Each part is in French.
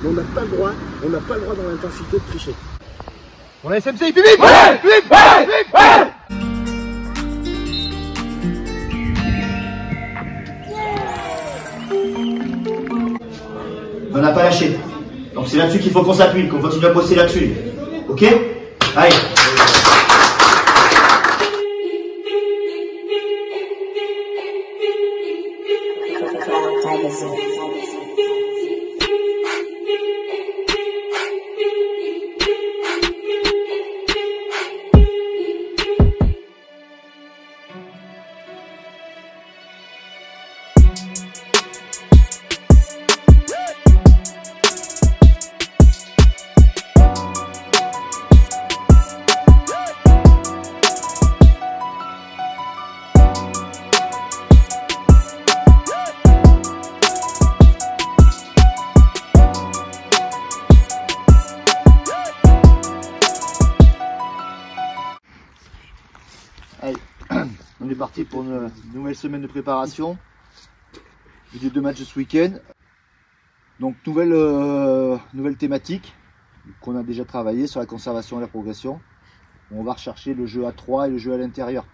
Mais on n'a pas le droit dans l'intensité de tricher. On a SMC, il fait vite! Ouais! Vite! Ouais! Vite! Ouais! On n'a pas lâché. Donc c'est là-dessus qu'il faut qu'on s'appuie, qu'on continue à bosser là-dessus. Ok? Allez. Allez, on est parti pour une nouvelle semaine de préparation. Des 2 matchs ce week-end. Donc nouvelle thématique qu'on a déjà travaillé sur la conservation et la progression. On va rechercher le jeu à 3 et le jeu à l'intérieur.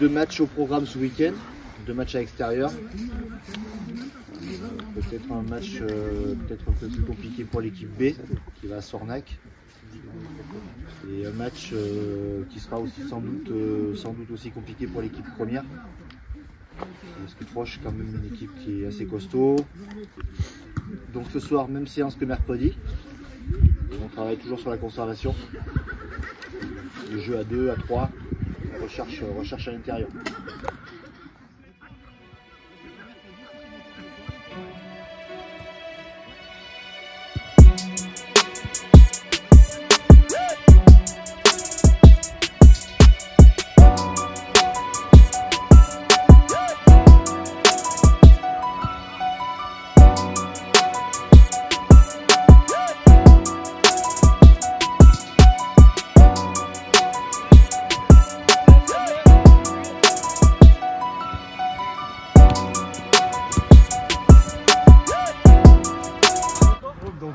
Deux matchs au programme ce week-end, 2 matchs à l'extérieur. Peut-être un match peut-être un peu plus compliqué pour l'équipe B qui va à Sornac. Et un match qui sera aussi sans doute aussi compliqué pour l'équipe première. Parce que Proche quand même une équipe qui est assez costaud. Donc ce soir, même séance que mercredi. On travaille toujours sur la conservation. Le jeu à 2, à 3. Recherche à l'intérieur.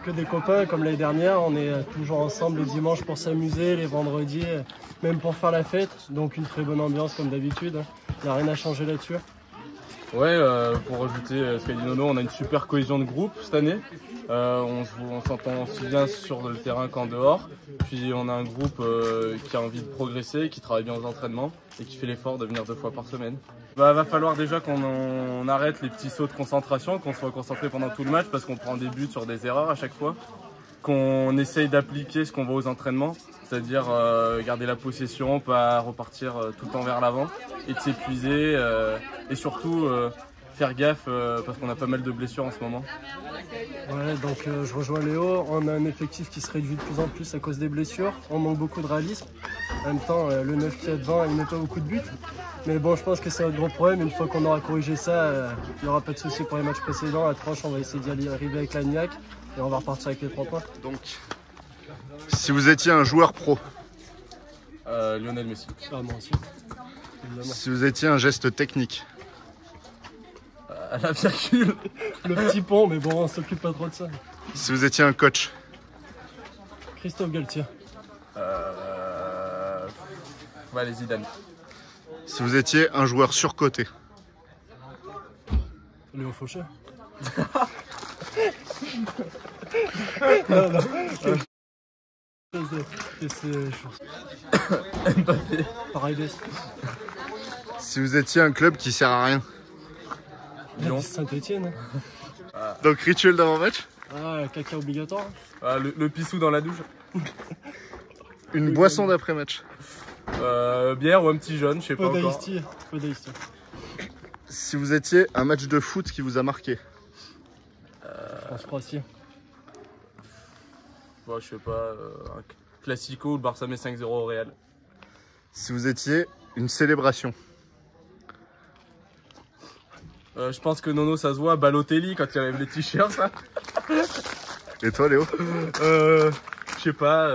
Que des copains comme l'année dernière, on est toujours ensemble les dimanches pour s'amuser, les vendredis, même pour faire la fête. Donc une très bonne ambiance comme d'habitude, il n'y a rien à changer là-dessus. Ouais, pour rajouter ce qu'a dit Nono, on a une super cohésion de groupe cette année. On s'entend aussi bien sur le terrain qu'en dehors. Puis on a un groupe qui a envie de progresser, qui travaille bien aux entraînements et qui fait l'effort de venir 2 fois par semaine. Va falloir déjà qu'on arrête les petits sauts de concentration, qu'on soit concentré pendant tout le match parce qu'on prend des buts sur des erreurs à chaque fois. Qu'on essaye d'appliquer ce qu'on voit aux entraînements, c'est-à-dire garder la possession, pas repartir tout le temps vers l'avant et de s'épuiser et surtout faire gaffe parce qu'on a pas mal de blessures en ce moment. Ouais, donc je rejoins Léo, on a un effectif qui se réduit de plus en plus à cause des blessures, on manque beaucoup de réalisme. En même temps, le 9 qui est devant, il met pas beaucoup de buts. Mais bon, je pense que c'est un gros problème. Une fois qu'on aura corrigé ça, il n'y aura pas de souci pour les matchs précédents. À Tranche, on va essayer d'y arriver avec l'Agnac et on va repartir avec les 3 points. Donc, si vous étiez un joueur pro, Lionel Messi. Ah, moi aussi, évidemment. Si vous étiez un geste technique, À la virgule. Le petit pont, mais bon, on s'occupe pas trop de ça. si vous étiez un coach, Christophe Galtier. Les Zidane. si vous étiez un joueur surcoté, Léo Fauché. Non. Mbappé. Pareil. si vous étiez un club qui sert à rien, Lyon. Saint-Etienne. donc rituel d'avant-match, Ah, caca obligatoire. Ah, le pissou dans la douche. Une boisson d'après-match. Bière ou un petit jaune, je sais pas Peu encore. d'Ice-Tea. Peu d'Ice-Tea. Si vous étiez un match de foot qui vous a marqué. France-Croatie. Bon, je sais pas, un classico, le Barça met 5-0 au Real. Si vous étiez une célébration. Je pense que Nono, ça se voit, Balotelli quand il enlève les t-shirts, ça. Et toi, Léo? Je sais pas.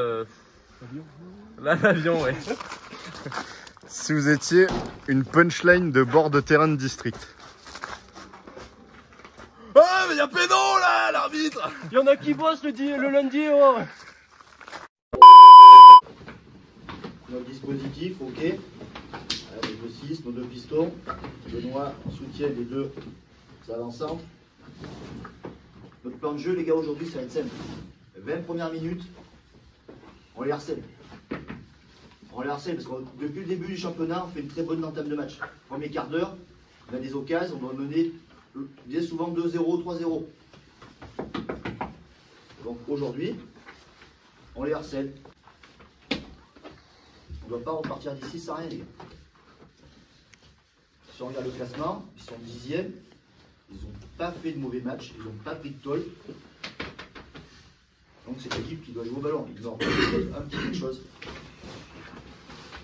Là, l'avion, ouais. Si vous étiez une punchline de bord de terrain de district. Ah, mais y'a péno là, l'arbitre. Il y en a qui bossent le lundi. Oh. Notre dispositif, ok. Les deux 6, nos deux pistons. Benoît en soutien les deux avant-centres. Notre plan de jeu, les gars, aujourd'hui, ça va être simple. 20 premières minutes, on les harcèle. On les harcèle parce que depuis le début du championnat, on fait une très bonne entame de match. Premier quart d'heure, on a des occasions, on doit mener bien souvent 2-0, 3-0. Donc aujourd'hui, on les harcèle. On ne doit pas repartir d'ici sans rien, les gars. Si on regarde le classement, ils sont 10e. Ils n'ont pas fait de mauvais match, ils n'ont pas pris de tôle. Donc c'est l'équipe qui doit jouer au ballon. Ils doivent un petit quelque chose.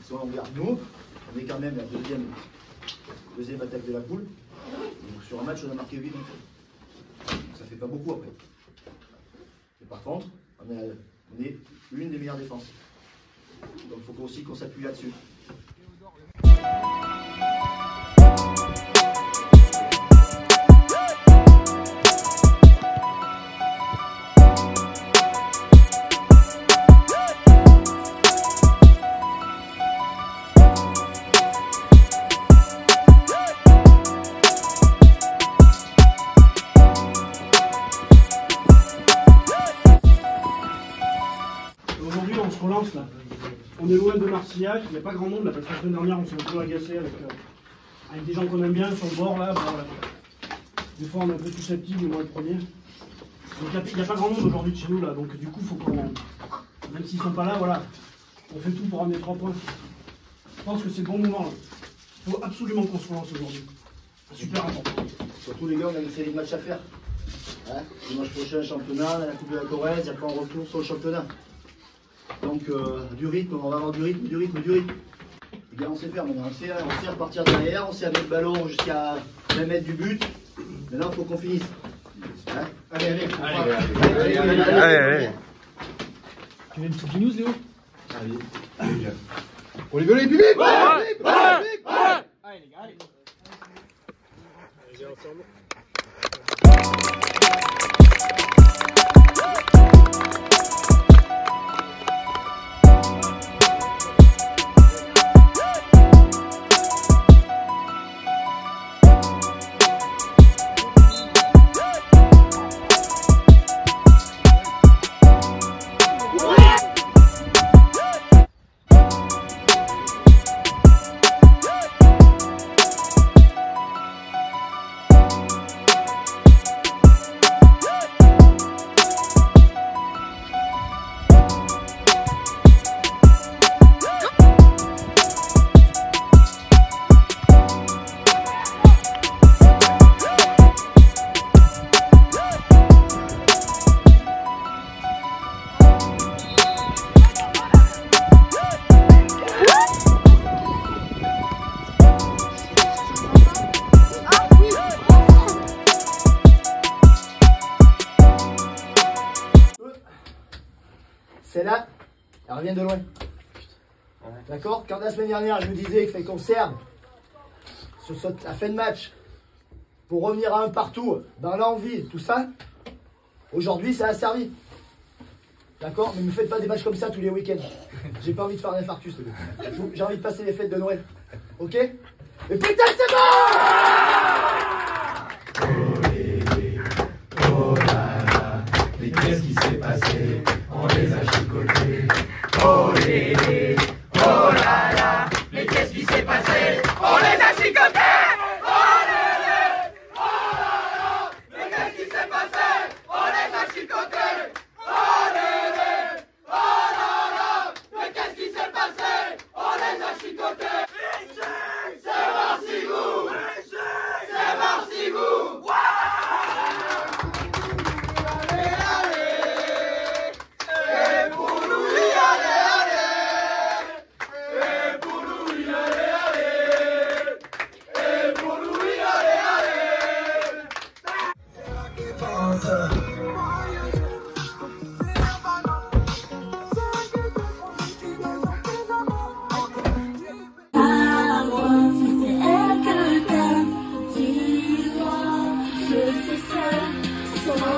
Si on regarde nous, on est quand même la deuxième attaque de la poule. Donc sur un match, on a marqué 8 buts. Ça fait pas beaucoup après. Et par contre, on est une des meilleures défenses. Donc il faut aussi qu'on s'appuie là-dessus. Aujourd'hui, on se relance là. On est loin de Marcillac, il n'y a pas grand monde là, parce que la semaine dernière, on s'est un peu agacé avec des gens qu'on aime bien sur le bord là. Bon, voilà. Des fois, on est un peu susceptible, moi le premier. Donc il n'y a pas grand monde aujourd'hui de chez nous là, donc du coup, faut qu'on. Même s'ils sont pas là, voilà. On fait tout pour ramener 3 points. Je pense que c'est le bon moment là. Il faut absolument qu'on se relance aujourd'hui. C'est super important. Surtout les gars, on a une série de matchs à faire. Hein, dimanche prochain, championnat, on a la Coupe de la Corrèze, et après on retourne sur le championnat. Donc du rythme, on va avoir du rythme. Les gars, on sait faire maintenant, on sait repartir derrière, on sait amener le ballon jusqu'à 20 mètres du but. Maintenant, il faut qu'on finisse. Hein, allez. Tu veux une petite news, Léo? On les veut les bibis. Allez les gars, allez. Celle-là, elle revient de loin. D'accord? Quand la semaine dernière, je vous disais qu'il fallait qu'on serve sur la fin de match pour revenir à un partout, dans l'envie, tout ça, aujourd'hui, ça a servi. D'accord? Mais ne me faites pas des matchs comme ça tous les week-ends. J'ai pas envie de faire un infarctus. J'ai envie de passer les fêtes de Noël. Ok? Mais putain, c'est bon! Oh là là, mais qu'est-ce qui s'est passé? On les a chicotés. Oh lélé, oh là là, mais qu'est-ce qui s'est passé? On les a chicotés. Oh lélé, oh là là, mais qu'est-ce qui s'est passé? On les a chicotés. danse. So